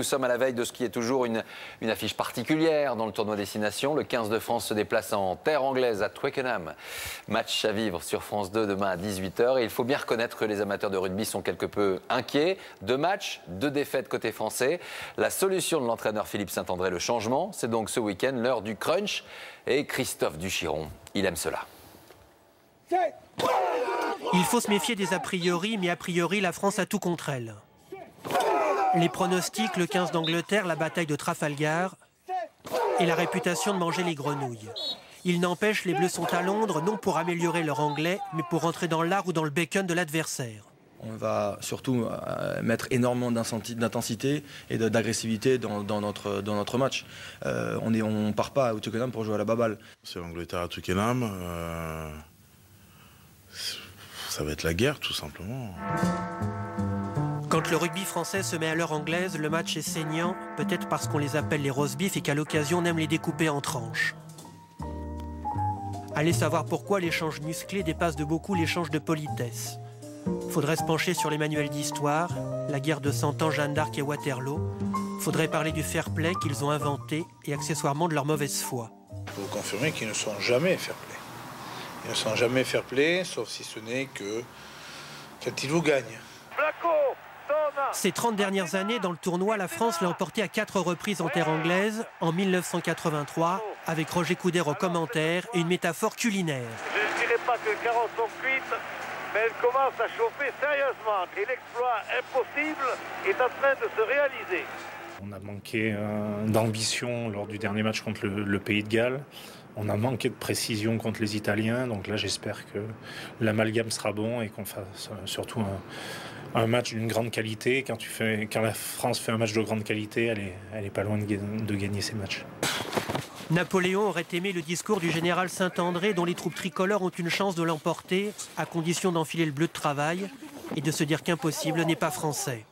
nous sommes à la veille de ce qui est toujours une affiche particulière dans le tournoi Destination. Le 15 de France se déplace en terre anglaise à Twickenham. Match à vivre sur France 2 demain à 18h. Et il faut bien reconnaître que les amateurs de rugby sont quelque peu inquiets. 2 matchs, 2 défaites côté français. La solution de l'entraîneur Philippe Saint-André, le changement, c'est donc ce week-end l'heure du crunch. Et Christophe Duchiron, il aime cela. Il faut se méfier des a priori, mais a priori, la France a tout contre elle. Les pronostics, le 15 d'Angleterre, la bataille de Trafalgar et la réputation de manger les grenouilles. Il n'empêche, les Bleus sont à Londres, non pour améliorer leur anglais, mais pour rentrer dans l'art ou dans le bacon de l'adversaire. On va surtout mettre énormément d'intensité et d'agressivité dans notre match. On ne part pas à Twickenham pour jouer à la baballe. C'est l'Angleterre à Twickenham. Ça va être la guerre, tout simplement. Quand le rugby français se met à l'heure anglaise, le match est saignant, peut-être parce qu'on les appelle les roast beef et qu'à l'occasion on aime les découper en tranches. Allez savoir pourquoi l'échange musclé dépasse de beaucoup l'échange de politesse. Faudrait se pencher sur les manuels d'histoire, la guerre de 100 ans, Jeanne d'Arc et Waterloo. Faudrait parler du fair play qu'ils ont inventé et accessoirement de leur mauvaise foi. Je peux vous confirmer qu'ils ne sont jamais fair play. Ils ne sont jamais fair play, sauf si ce n'est que quand ils vous gagnent. Ces 30 dernières années, dans le tournoi, la France l'a emporté à 4 reprises en terre anglaise, en 1983, avec Roger Coudert au commentaire et une métaphore culinaire. Je ne dirais pas que les carottes sont cuites, mais elles commencent à chauffer sérieusement. Et l'exploit impossible est en train de se réaliser. On a manqué d'ambition lors du dernier match contre le Pays de Galles. On a manqué de précision contre les Italiens. Donc là, j'espère que l'amalgame sera bon et qu'on fasse surtout un match d'une grande qualité. Quand la France fait un match de grande qualité, elle est pas loin de gagner ces matchs. Napoléon aurait aimé le discours du général Saint-André dont les troupes tricolores ont une chance de l'emporter, à condition d'enfiler le bleu de travail et de se dire qu'impossible n'est pas français.